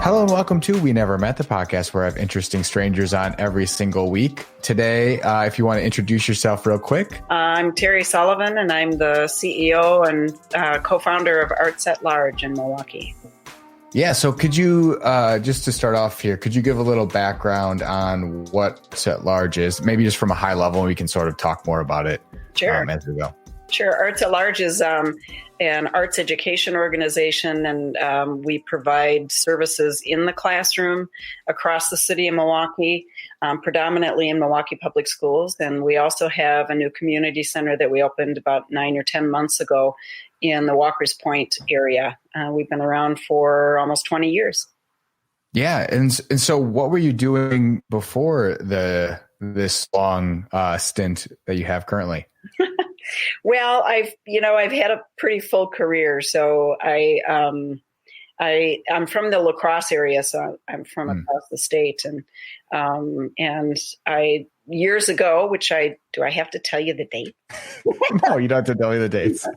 Hello and welcome to We Never Met, the podcast where I have interesting strangers on every single week. Today, if you want to introduce yourself real quick. I'm Teri Sullivan, and I'm the CEO and co-founder of Arts at Large in Milwaukee. Yeah, so could you, just to start off here, could you give a little background on what Arts at Large is? Maybe just from a high level, and we can sort of talk more about it as we go. Sure. Arts at Large is an arts education organization, and we provide services in the classroom across the city of Milwaukee, predominantly in Milwaukee Public Schools. And we also have a new community center that we opened about 9 or 10 months ago in the Walker's Point area. We've been around for almost 20 years. Yeah. And so what were you doing before this long stint that you have currently? Well, I've had a pretty full career. So I'm from the LaCrosse area, so I'm from across the state, and I years ago, do I have to tell you the date? No, you don't have to tell me the dates.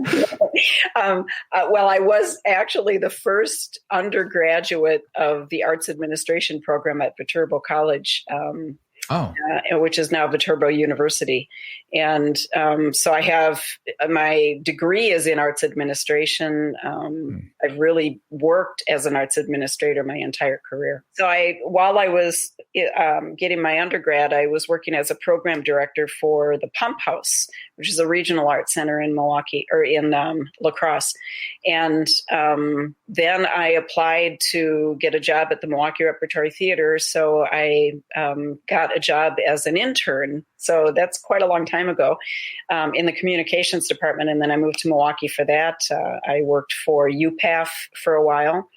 Well, I was actually the first undergraduate of the arts administration program at Viterbo College. Which is now Viterbo University. And so I have my degree is in arts administration. I've really worked as an arts administrator my entire career. So while I was getting my undergrad, I was working as a program director for the Pump House, which is a regional arts center in Milwaukee or in LaCrosse. And then I applied to get a job at the Milwaukee Repertory Theater. So I got a job as an intern. So that's quite a long time ago in the communications department. And then I moved to Milwaukee for that. I worked for UPAF for a while.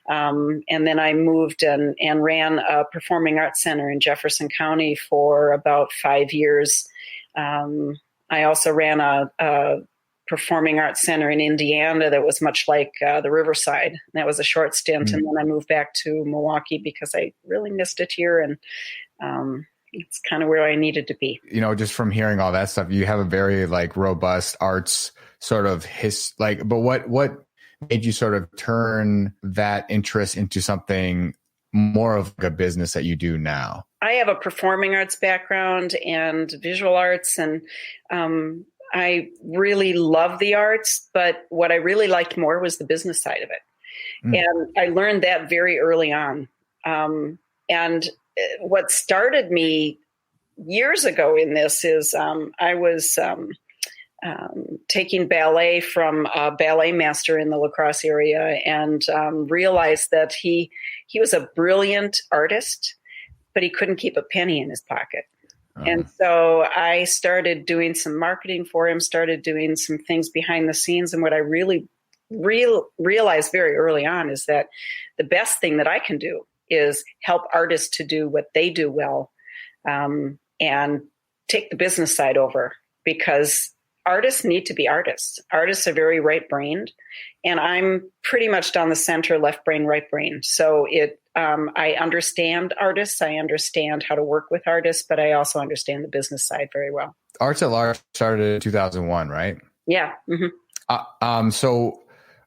And then I moved and ran a performing arts center in Jefferson County for about 5 years. I also ran a performing arts center in Indiana that was much like the Riverside. That was a short stint. And then I moved back to Milwaukee because I really missed it here. And it's kind of where I needed to be. Just from hearing all that stuff, you have a very robust arts sort of but what made you sort of turn that interest into something more of a business that you do now? I have a performing arts background and visual arts, and I really love the arts, but what I really liked more was the business side of it. And I learned that very early on. And what started me years ago in this is I was taking ballet from a ballet master in the LaCrosse area, and realized that he was a brilliant artist, but he couldn't keep a penny in his pocket. And so I started doing some marketing for him, started doing some things behind the scenes. And what I really realized very early on is that the best thing that I can do is help artists to do what they do well, and take the business side over, because artists need to be artists. Artists are very right-brained, and I'm pretty much down the center, left brain, right brain. So I understand artists. I understand how to work with artists, but I also understand the business side very well. Arts at Large started in 2001, right? Yeah. Mm-hmm. So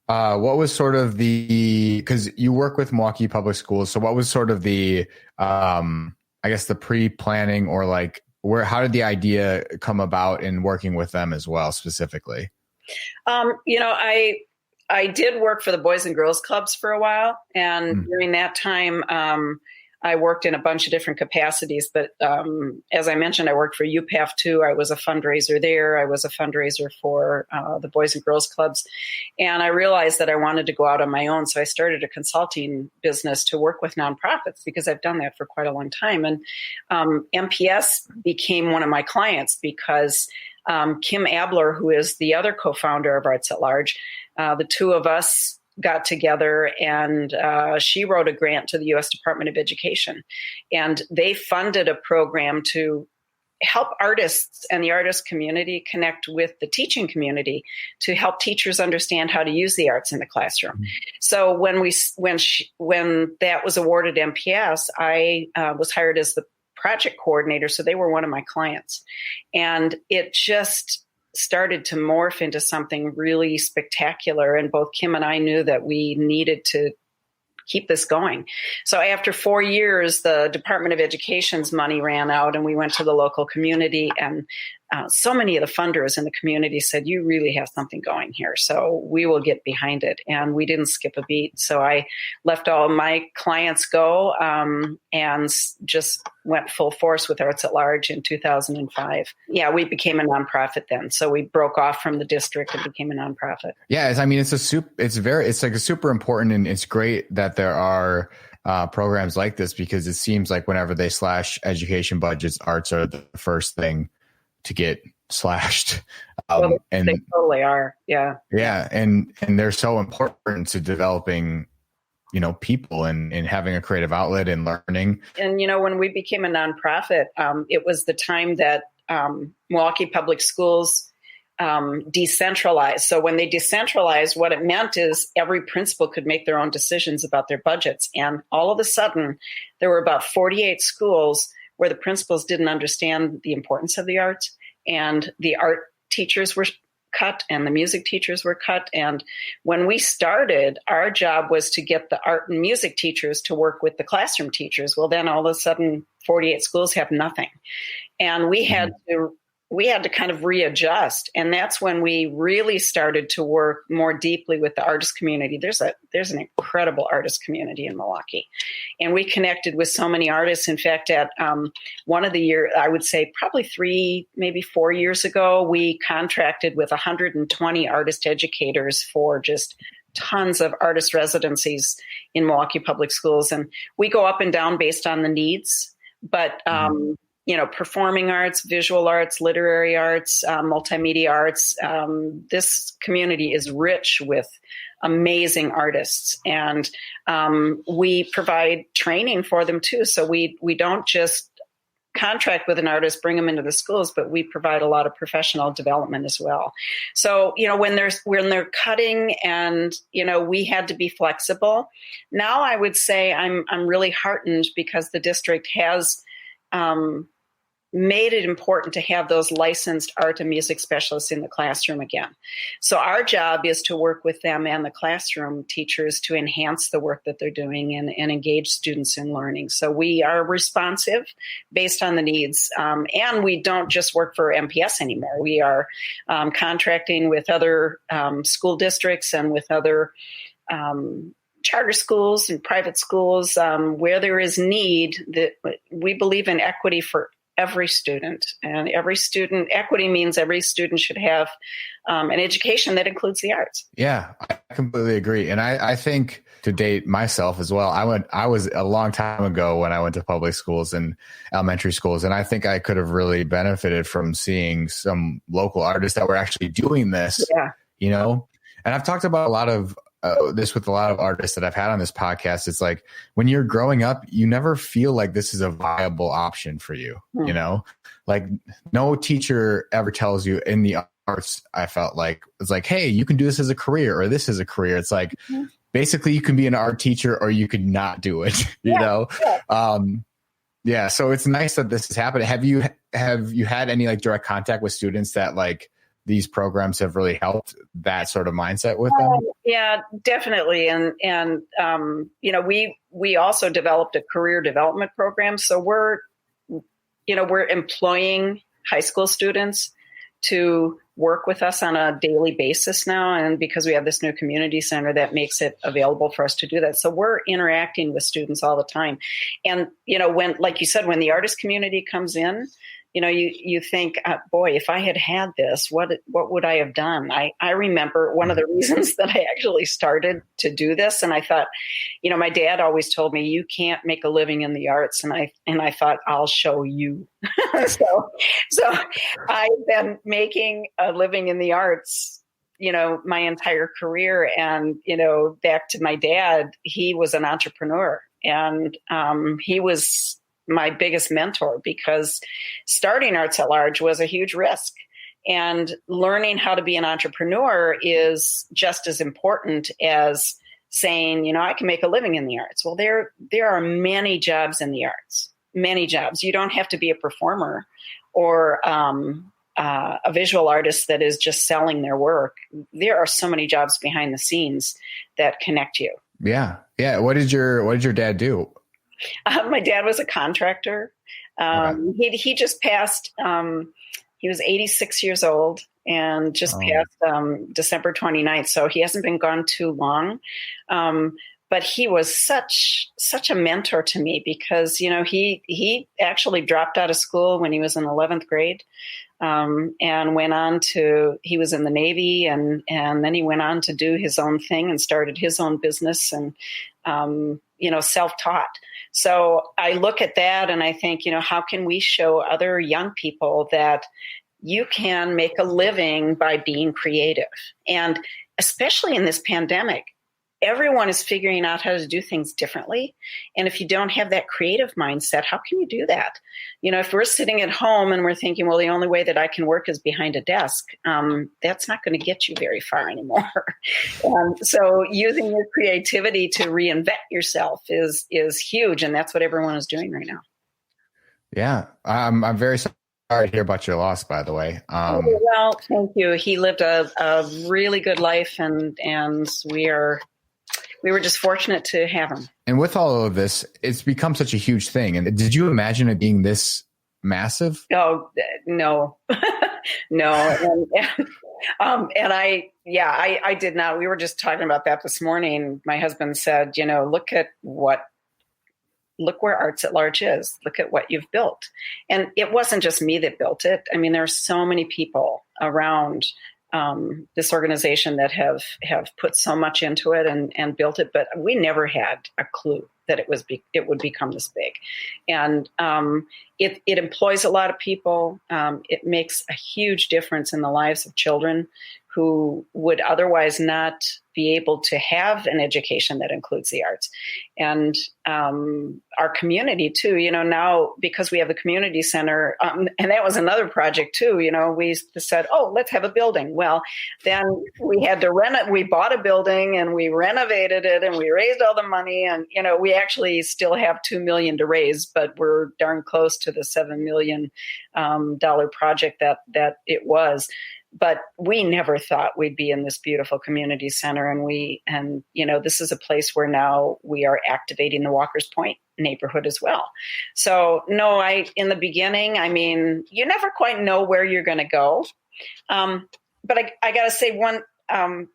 what was sort of because you work with Milwaukee Public Schools, so what was sort of the pre-planning, or how did the idea come about in working with them as well, specifically? I did work for the Boys and Girls Clubs for a while. And during that time, I worked in a bunch of different capacities. But as I mentioned, I worked for UPAF too. I was a fundraiser there. I was a fundraiser for the Boys and Girls Clubs. And I realized that I wanted to go out on my own. So I started a consulting business to work with nonprofits, because I've done that for quite a long time. And MPS became one of my clients because Kim Abler, who is the other co-founder of Arts at Large, the two of us got together, and she wrote a grant to the U.S. Department of Education. And they funded a program to help artists and the artist community connect with the teaching community, to help teachers understand how to use the arts in the classroom. So when that was awarded MPS, I was hired as the project coordinator. So they were one of my clients. And it just started to morph into something really spectacular. And both Kim and I knew that we needed to keep this going. So after 4 years, the Department of Education's money ran out, and we went to the local community, and so many of the funders in the community said, you really have something going here, so we will get behind it. And we didn't skip a beat. So I left all my clients go and just went full force with Arts at Large in 2005. Yeah, we became a nonprofit then. So we broke off from the district and became a nonprofit. Yeah, it's like a super important, and it's great that there are programs like this, because it seems like whenever they slash education budgets, arts are the first thing to get slashed. And they totally are. Yeah. Yeah. And they're so important to developing, people and having a creative outlet and learning. And, when we became a nonprofit, it was the time that Milwaukee Public Schools decentralized. So when they decentralized, what it meant is every principal could make their own decisions about their budgets. And all of a sudden, there were about 48 schools where the principals didn't understand the importance of the arts, and the art teachers were cut and the music teachers were cut. And when we started, our job was to get the art and music teachers to work with the classroom teachers. Well, then all of a sudden 48 schools have nothing. And we had to kind of readjust. And that's when we really started to work more deeply with the artist community. There's an incredible artist community in Milwaukee. And we connected with so many artists. In fact, at one of the years, I would say probably 3, maybe 4 years ago, we contracted with 120 artist educators for just tons of artist residencies in Milwaukee Public Schools. And we go up and down based on the needs. But performing arts, visual arts, literary arts, multimedia arts. This community is rich with amazing artists, and we provide training for them too. So we don't just contract with an artist, bring them into the schools, but we provide a lot of professional development as well. So, when they're cutting, and, we had to be flexible. Now I would say I'm really heartened because the district has made it important to have those licensed art and music specialists in the classroom again. So our job is to work with them and the classroom teachers to enhance the work that they're doing and engage students in learning. So we are responsive based on the needs. And we don't just work for MPS anymore. We are contracting with other school districts and with other charter schools and private schools where there is need. That we believe in equity for every student, and equity means every student should have an education that includes the arts. Yeah, I completely agree. And I think, to date myself as well, I was a long time ago when I went to public schools and elementary schools. And I think I could have really benefited from seeing some local artists that were actually doing this, and I've talked about a lot of this with a lot of artists that I've had on this podcast. It's like, when you're growing up, you never feel like this is a viable option for you. Like no teacher ever tells you in the arts. I felt like it's like, hey, you can do this as a career, or this is a career. It's like, basically you can be an art teacher or you could not do it, know? Yeah. So it's nice that this is happening. Have you had any like direct contact with students that like these programs have really helped that sort of mindset with them? Yeah, definitely. And we also developed a career development program. So we're employing high school students to work with us on a daily basis now. And because we have this new community center, that makes it available for us to do that. So we're interacting with students all the time. And, when, like you said, when the artist community comes in, you think, boy, if I had this, what would I have done? I remember one of the reasons that I actually started to do this. And I thought, my dad always told me, you can't make a living in the arts. And I thought, I'll show you. so I've been making a living in the arts, my entire career. And, back to my dad, he was an entrepreneur, and he was my biggest mentor, because starting Arts at Large was a huge risk, and learning how to be an entrepreneur is just as important as saying, I can make a living in the arts. Well, there are many jobs in the arts, many jobs. You don't have to be a performer or a visual artist that is just selling their work. There are so many jobs behind the scenes that connect you. Yeah. Yeah. What did your dad do? My dad was a contractor. He just passed, he was 86 years old and just passed December 29th. So he hasn't been gone too long. But he was such a mentor to me because, he actually dropped out of school when he was in 11th grade. And went on he was in the Navy and then he went on to do his own thing and started his own business and, self-taught. So I look at that and I think, how can we show other young people that you can make a living by being creative? And especially in this pandemic, everyone is figuring out how to do things differently. And if you don't have that creative mindset, how can you do that? If we're sitting at home and we're thinking, well, the only way that I can work is behind a desk, that's not going to get you very far anymore. So using your creativity to reinvent yourself is huge. And that's what everyone is doing right now. Yeah. I'm very sorry to hear about your loss, by the way. Well, thank you. He lived a really good life and we were just fortunate to have him. And with all of this, it's become such a huge thing. And did you imagine it being this massive? Oh, no, no. And I did not. We were just talking about that this morning. My husband said, look where Arts at Large is. Look at what you've built. And it wasn't just me that built it. I mean, there are so many people around this organization that have put so much into it and built it, but we never had a clue that it would become this big. And it employs a lot of people. It makes a huge difference in the lives of children who would otherwise not be able to have an education that includes the arts. And our community too, now because we have the community center, and that was another project too, we said, let's have a building. Well, then we had to we bought a building and we renovated it and we raised all the money. And, we actually still have $2 million to raise, but we're darn close to the $7 million project that it was. But we never thought we'd be in this beautiful community center. And this is a place where now we are activating the Walker's Point neighborhood as well. So no, in the beginning, you never quite know where you're going to go. But I got to say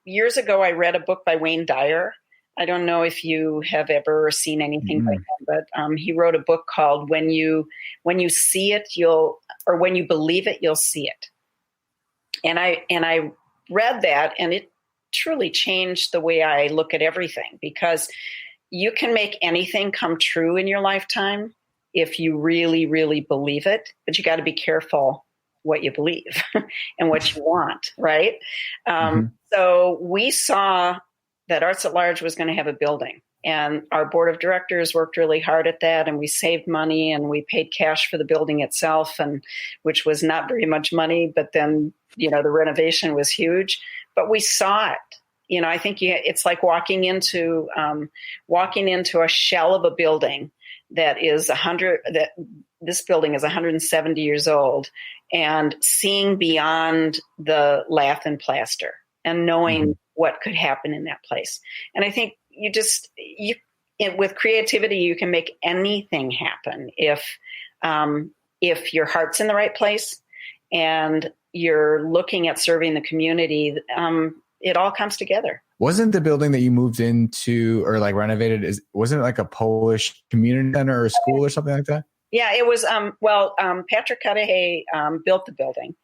years ago, I read a book by Wayne Dyer. I don't know if you have ever seen anything like that, but he wrote a book called When You See It, When You Believe It, You'll See It. And I read that and it truly changed the way I look at everything, because you can make anything come true in your lifetime if you really, really believe it, but you got to be careful what you believe and what you want. Right. So we saw that Arts at Large was going to have a building, and our board of directors worked really hard at that, and we saved money and we paid cash for the building itself, and which was not very much money, but then, the renovation was huge, but we saw it. I think it's like walking into a shell of a building that is that this building is 170 years old, and seeing beyond the lath and plaster and knowing what could happen in that place. And I think with creativity, you can make anything happen if your heart's in the right place and you're looking at serving the community. It all comes together. Wasn't the building that you moved into or like renovated, wasn't it like a Polish community center or school or something like that? Yeah, it was. Patrick Cudahy built the building,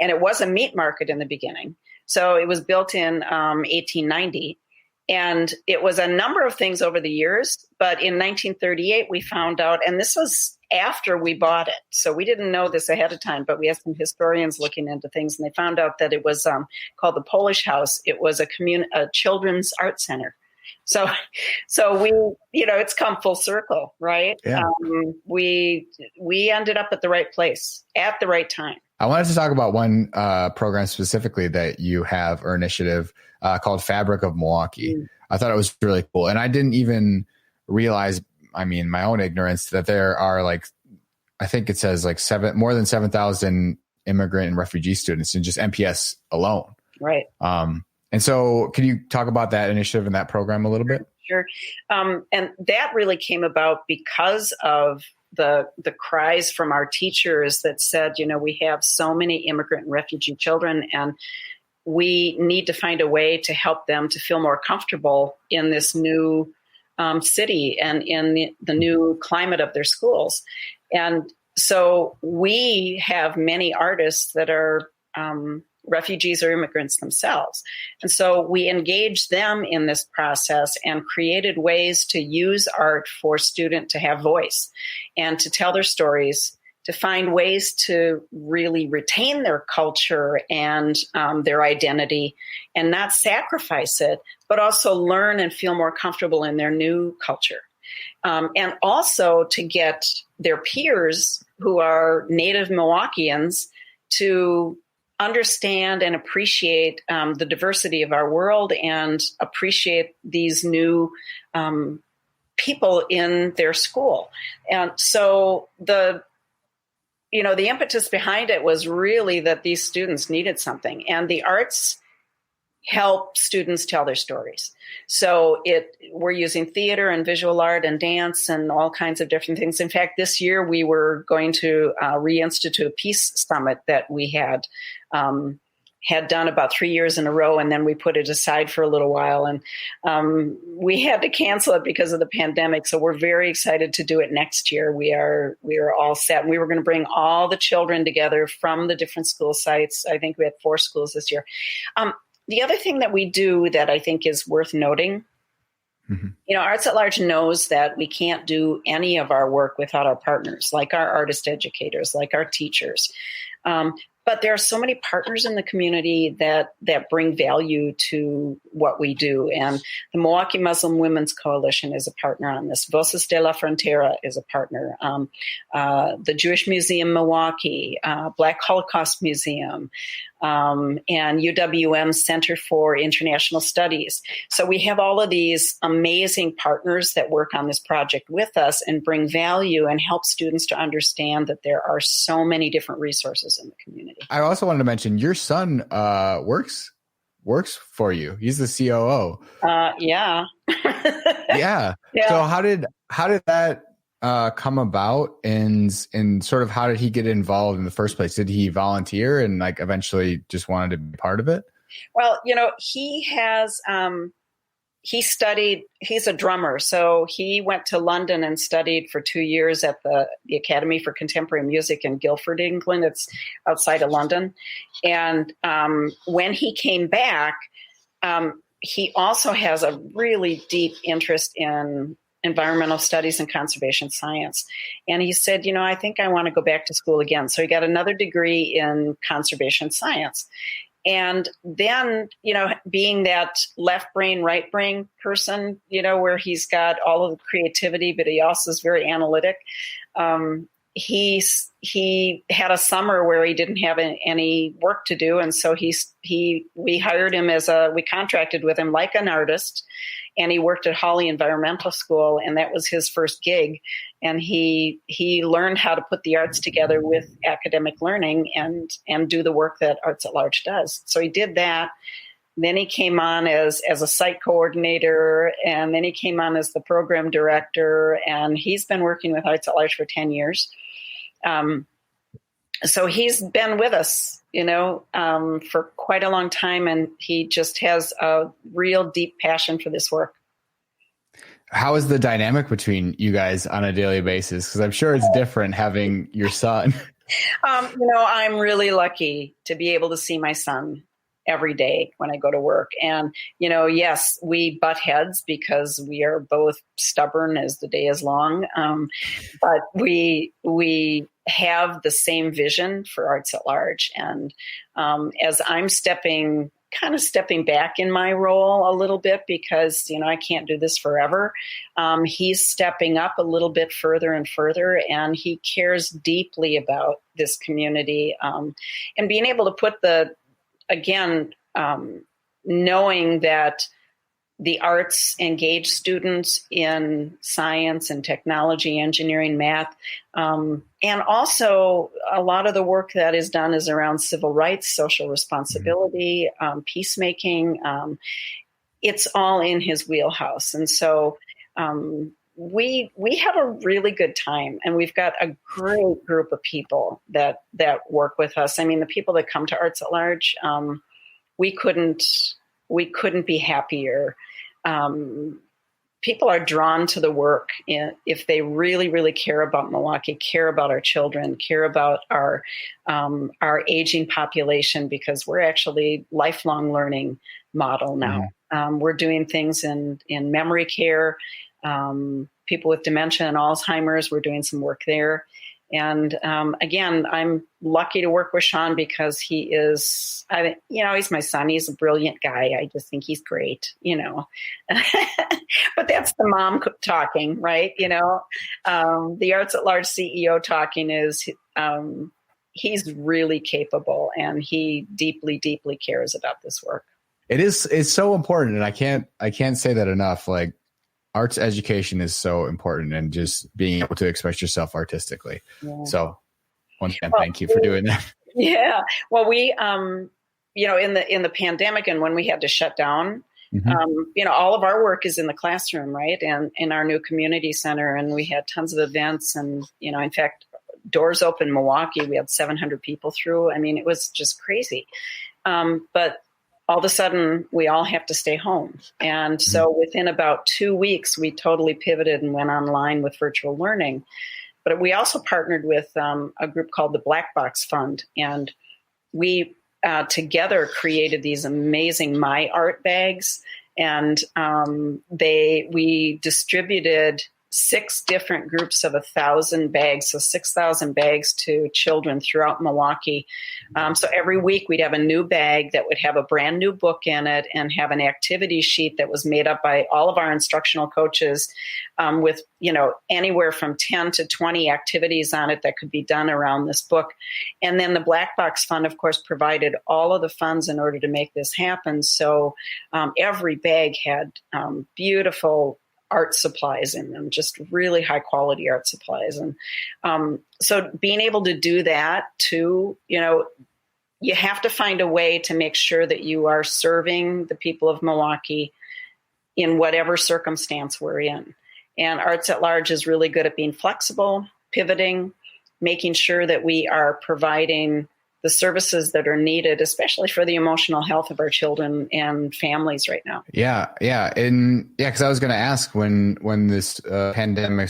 and it was a meat market in the beginning. So it was built in 1890. And it was a number of things over the years. But in 1938, we found out, and this was after we bought it. So we didn't know this ahead of time, but we had some historians looking into things, and they found out that it was called the Polish House. It was a children's art center. So we, it's come full circle, right? Yeah. We ended up at the right place at the right time. I wanted to talk about one program specifically that you have, or initiative called Fabric of Milwaukee. I thought it was really cool. And I didn't even realize, my own ignorance, that there are I think it says more than 7,000 immigrant and refugee students in just MPS alone. Right. And so can you talk about that initiative and that program a little bit? Sure. And that really came about because of the cries from our teachers that said, we have so many immigrant and refugee children, and we need to find a way to help them to feel more comfortable in this new city and in the new climate of their schools. And so we have many artists that are refugees or immigrants themselves. And so we engaged them in this process and created ways to use art for students to have voice and to tell their stories, to find ways to really retain their culture and their identity and not sacrifice it, but also learn and feel more comfortable in their new culture. And also to get their peers who are native Milwaukeeans to understand and appreciate the diversity of our world and appreciate these new people in their school. And so the impetus behind it was really that these students needed something, and the arts help students tell their stories. So we're using theater and visual art and dance and all kinds of different things. In fact, this year we were going to reinstitute a peace summit that we had done about 3 years in a row, and then we put it aside for a little while, and we had to cancel it because of the pandemic. So we're very excited to do it next year. We are all set, and we were going to bring all the children together from the different school sites. I think we had 4 schools this year. The other thing that we do that I think is worth noting, Arts at Large knows that we can't do any of our work without our partners, like our artist educators, like our teachers. But there are so many partners in the community that bring value to what we do. And the Milwaukee Muslim Women's Coalition is a partner on this. Voces de la Frontera is a partner. The Jewish Museum Milwaukee, Black Holocaust Museum, and UWM Center for International Studies. So we have all of these amazing partners that work on this project with us and bring value and help students to understand that there are so many different resources in the community. I also wanted to mention your son works for you. He's the COO. Yeah. Yeah. So how did that come about, and sort of how did he get involved in the first place? Did he volunteer and eventually just wanted to be part of it? Well, he has, he's a drummer. So he went to London and studied for 2 years at the Academy for Contemporary Music in Guildford, England. It's outside of London. And when he came back, he also has a really deep interest in environmental studies and conservation science. And he said, I think I want to go back to school again. So he got another degree in conservation science. And then, being that left brain, right brain person, where he's got all of the creativity, but he also is very analytic. He had a summer where he didn't have any work to do. And so we hired him we contracted with him like an artist. And he worked at Hawley Environmental School, and that was his first gig. And he learned how to put the arts together with academic learning and do the work that Arts at Large does. So he did that. Then he came on as a site coordinator, and then he came on as the program director, and he's been working with Arts at Large for 10 years. So he's been with us, for quite a long time, and he just has a real deep passion for this work. How is the dynamic between you guys on a daily basis? Because I'm sure it's different having your son. I'm really lucky to be able to see my son every day when I go to work. And, yes, we butt heads because we are both stubborn as the day is long. But we have the same vision for Arts at Large. And as I'm stepping back in my role a little bit because, I can't do this forever. He's stepping up a little bit further and further, and he cares deeply about this community, and being able to put knowing that the arts engage students in science and technology, engineering, math. And also a lot of the work that is done is around civil rights, social responsibility, peacemaking. It's all in his wheelhouse. And so we have a really good time, and we've got a great group of people that work with us. I mean, the people that come to Arts at Large, we couldn't be happier. People are drawn to the work if they really, really care about Milwaukee, care about our children, care about our aging population, because we're actually lifelong learning model now. We're doing things in memory care, people with dementia and Alzheimer's. We're doing some work there. And again, I'm lucky to work with Sean because he's my son. He's a brilliant guy. I just think he's great, But that's the mom talking, right? The Arts at Large CEO talking is he's really capable, and he deeply, deeply cares about this work. It's so important, and I can't say that enough. Like, arts education is so important, and just being able to express yourself artistically. Yeah. So once again, thank you for doing that. Yeah. Well, we, in the pandemic, and when we had to shut down, all of our work is in the classroom, right? And in our new community center, and we had tons of events, and, in fact, Doors Open Milwaukee, we had 700 people through. I mean, it was just crazy. But all of a sudden, we all have to stay home. And so within about 2 weeks, we totally pivoted and went online with virtual learning. But we also partnered with a group called the Black Box Fund. And we together created these amazing My Art bags. And we distributed 6 different groups of 1,000 bags, so 6,000 bags to children throughout Milwaukee. So every week we'd have a new bag that would have a brand new book in it and have an activity sheet that was made up by all of our instructional coaches with, anywhere from 10 to 20 activities on it that could be done around this book. And then the Black Box Fund, of course, provided all of the funds in order to make this happen. So every bag had beautiful art supplies in them, just really high quality art supplies. And so being able to do that too, you have to find a way to make sure that you are serving the people of Milwaukee in whatever circumstance we're in. And Arts at Large is really good at being flexible, pivoting, making sure that we are providing the services that are needed, especially for the emotional health of our children and families right now. Yeah. Because I was going to ask when this pandemic,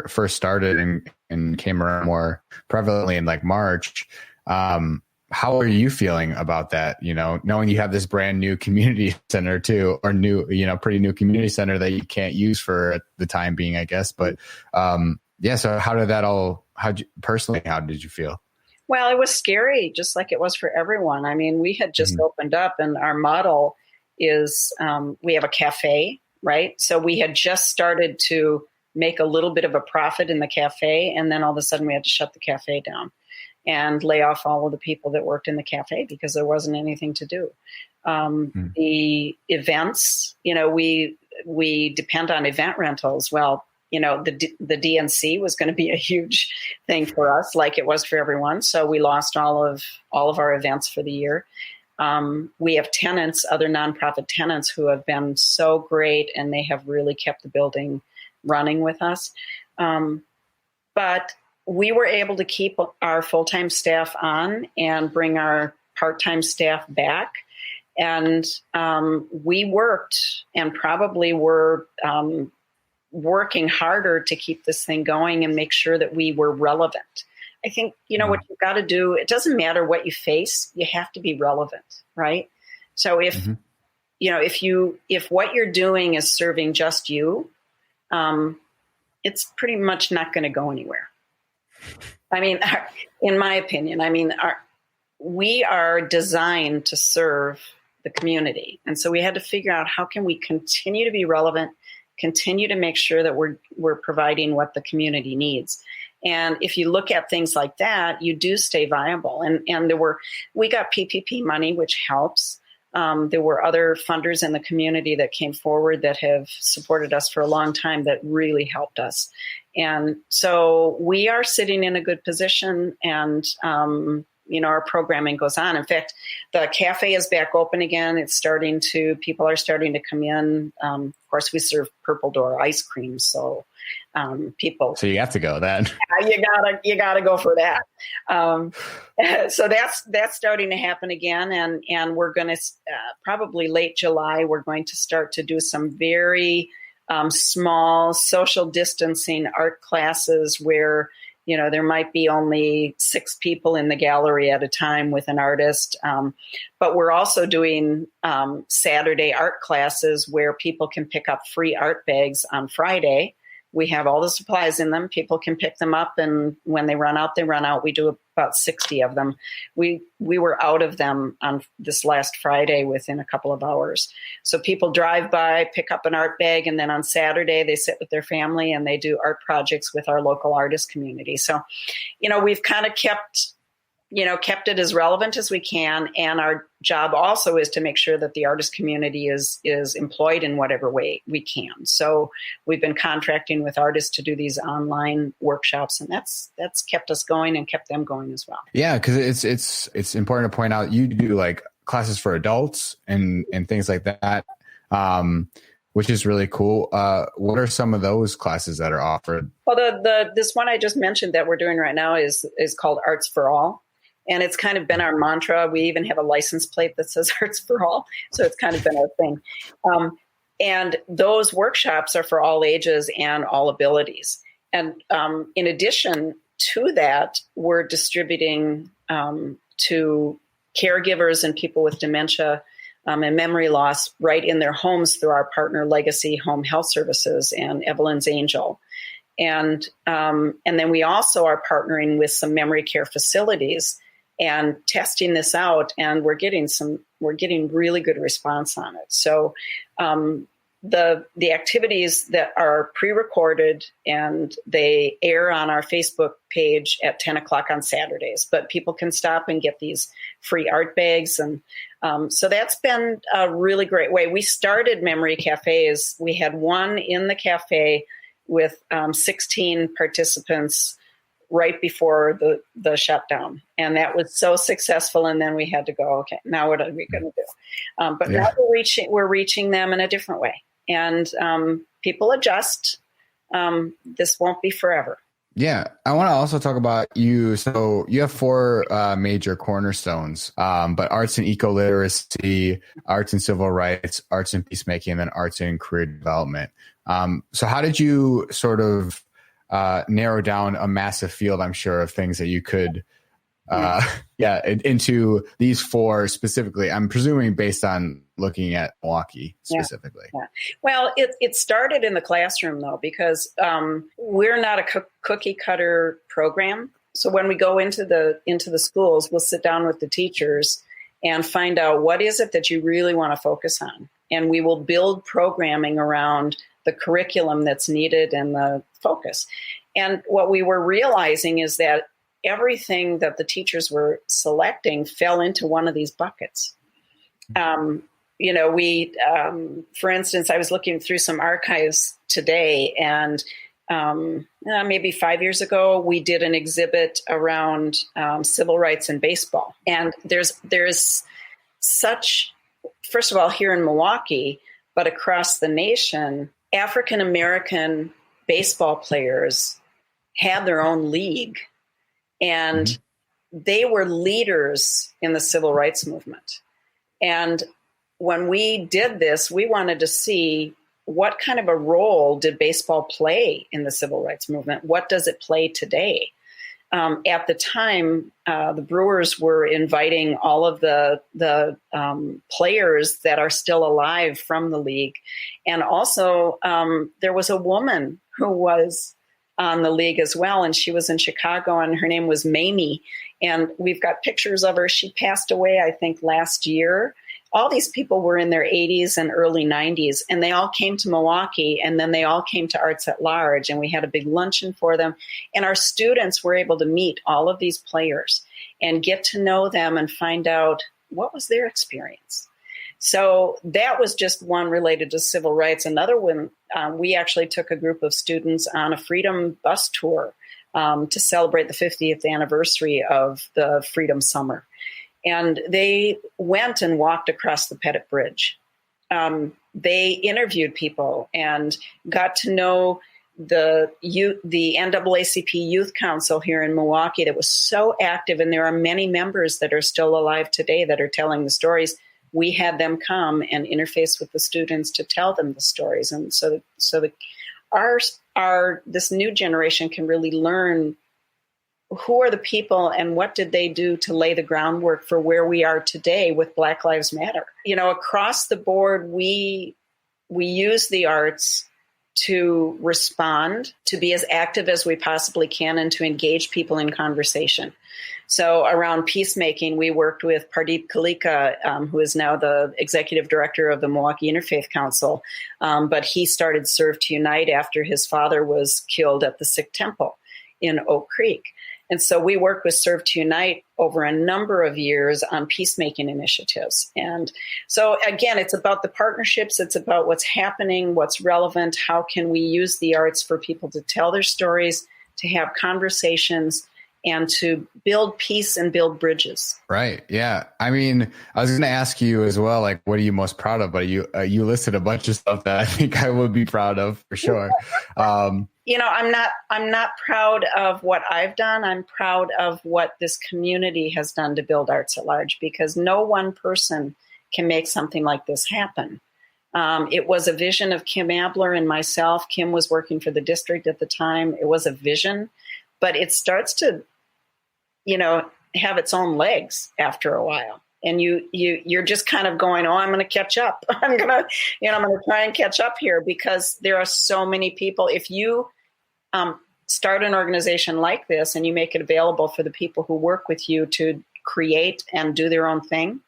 first started and came around more prevalently in like March. How are you feeling about that? Knowing you have this brand new community center too, or new, pretty new community center that you can't use for the time being, I guess. But so how did you feel? Well, it was scary, just like it was for everyone. I mean, we had just opened up, and our model is we have a cafe, right? So we had just started to make a little bit of a profit in the cafe, and then all of a sudden we had to shut the cafe down and lay off all of the people that worked in the cafe because there wasn't anything to do. The events, we depend on event rentals. Well, the DNC was going to be a huge thing for us, like it was for everyone. So we lost all of our events for the year. We have tenants, other nonprofit tenants, who have been so great, and they have really kept the building running with us. But we were able to keep our full-time staff on and bring our part-time staff back. And we worked and probably were working harder to keep this thing going and make sure that we were relevant. I think, what you've got to do, it doesn't matter what you face, you have to be relevant, right? So if what you're doing is serving just you, it's pretty much not going to go anywhere. I mean, in my opinion, we are designed to serve the community. And so we had to figure out, how can we continue to be relevant, continue to make sure that we're providing what the community needs. And if you look at things like that, you do stay viable. And we got PPP money, which helps. There were other funders in the community that came forward that have supported us for a long time that really helped us. And so we are sitting in a good position, and our programming goes on. In fact, the cafe is back open again. People are starting to come in. Of course, we serve Purple Door ice cream, so people. So you have to go then. You gotta go for that. So that's starting to happen again, and we're going to probably late July. We're going to start to do some very small social distancing art classes where there might be only 6 people in the gallery at a time with an artist. But we're also doing Saturday art classes where people can pick up free art bags on Friday. We have all the supplies in them. People can pick them up, and when they run out, they run out. We do about 60 of them. We were out of them on this last Friday within a couple of hours. So people drive by, pick up an art bag, and then on Saturday they sit with their family and they do art projects with our local artist community. So, we've kind of kept it as relevant as we can. And our job also is to make sure that the artist community is employed in whatever way we can. So we've been contracting with artists to do these online workshops, and that's kept us going and kept them going as well. Yeah, because it's important to point out you do like classes for adults and things like that, which is really cool. What are some of those classes that are offered? Well, this one I just mentioned that we're doing right now is called Arts for All. And it's kind of been our mantra. We even have a license plate that says Arts for All. So it's kind of been our thing. And those workshops are for all ages and all abilities. And in addition to that, we're distributing to caregivers and people with dementia and memory loss right in their homes through our partner Legacy Home Health Services and Evelyn's Angel. And then we also are partnering with some memory care facilities and testing this out, and we're getting really good response on it. So the activities that are pre-recorded and they air on our Facebook page at 10 o'clock on Saturdays, but people can stop and get these free art bags. And so that's been a really great way. We started memory cafes. We had one in the cafe with 16 participants right before the shutdown. And that was so successful. And then we had to go, okay, now what are we going to do? But now we're reaching them in a different way. And people adjust. This won't be forever. Yeah. I want to also talk about you. So you have 4 major cornerstones, but arts and eco-literacy, arts and civil rights, arts and peacemaking, and then arts and career development. So how did you sort of narrow down a massive field, I'm sure, of things that you could, into these 4 specifically? I'm presuming based on looking at Milwaukee specifically. Yeah. Well, it started in the classroom though, because we're not a cookie cutter program. So when we go into the schools, we'll sit down with the teachers and find out what is it that you really want to focus on, and we will build programming around the curriculum that's needed and the focus. And what we were realizing is that everything that the teachers were selecting fell into one of these buckets. For instance, I was looking through some archives today, and maybe 5 years ago, we did an exhibit around civil rights in baseball. And there's such, first of all, here in Milwaukee, but across the nation, African-American baseball players had their own league, and they were leaders in the civil rights movement. And when we did this, we wanted to see what kind of a role did baseball play in the civil rights movement? What does it play today? At the time, the Brewers were inviting all of the players that are still alive from the league. And also, there was a woman who was on the league as well, and she was in Chicago, and her name was Mamie. And we've got pictures of her. She passed away, I think, last year. All these people were in their 80s and early 90s, and they all came to Milwaukee, and then they all came to Arts at Large, and we had a big luncheon for them. And our students were able to meet all of these players and get to know them and find out what was their experience. So that was just one related to civil rights. Another one, we actually took a group of students on a freedom bus tour to celebrate the 50th anniversary of the Freedom Summer. And they went and walked across the Pettit Bridge. They interviewed people and got to know the NAACP Youth Council here in Milwaukee that was so active. And there are many members that are still alive today that are telling the stories. We had them come and interface with the students to tell them the stories. And so this new generation can really learn who are the people and what did they do to lay the groundwork for where we are today with Black Lives Matter. Across the board, we use the arts to respond, to be as active as we possibly can, and to engage people in conversation. So around peacemaking, we worked with Pardeep Kalika, who is now the executive director of the Milwaukee Interfaith Council. But he started Serve to Unite after his father was killed at the Sikh temple in Oak Creek. And so we worked with Serve to Unite over a number of years on peacemaking initiatives. And so, again, it's about the partnerships. It's about what's happening, what's relevant. How can we use the arts for people to tell their stories, to have conversations, and to build peace and build bridges. Right. Yeah. I mean, I was going to ask you as well, like, what are you most proud of? But you listed a bunch of stuff that I think I would be proud of for sure. I'm not proud of what I've done. I'm proud of what this community has done to build arts at large, because no one person can make something like this happen. It was a vision of Kim Abler and myself. Kim was working for the district at the time. It was a vision, but it starts to, have its own legs after a while. And you're just kind of going, oh, I'm going to catch up. I'm going to try and catch up here, because there are so many people. If you start an organization like this and you make it available for the people who work with you to create and do their own thing,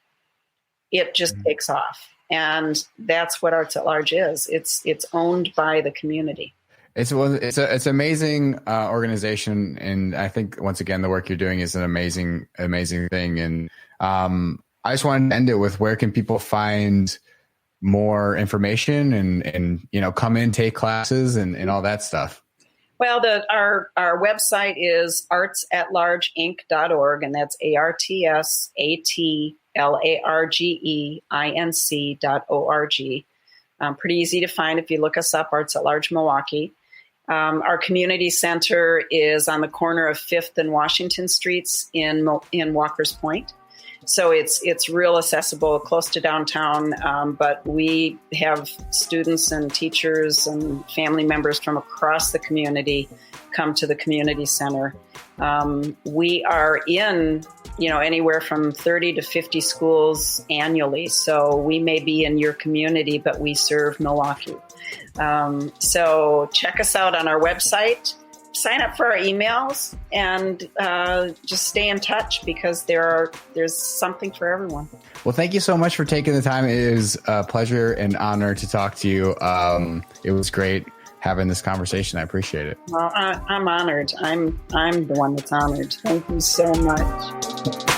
it just takes off. And that's what Arts at Large is. It's owned by the community. It's an amazing organization, and I think once again the work you're doing is an amazing thing. And I just wanted to end it with, where can people find more information and come in, take classes, and all that stuff? Well, our website is artsatlargeinc.org, and that's artsatlargeinc.org. Pretty easy to find if you look us up, Arts at Large Milwaukee. Our community center is on the corner of 5th and Washington Streets in Walker's Point. So it's real accessible, close to downtown, but we have students and teachers and family members from across the community come to the community center. We are in, anywhere from 30 to 50 schools annually. So we may be in your community, but we serve Milwaukee. So check us out on our website, sign up for our emails, and just stay in touch, because there's something for everyone. Well, thank you so much for taking the time. It is a pleasure and honor to talk to you. It was great having this conversation. I appreciate it. Well, I'm honored. I'm the one that's honored. Thank you so much.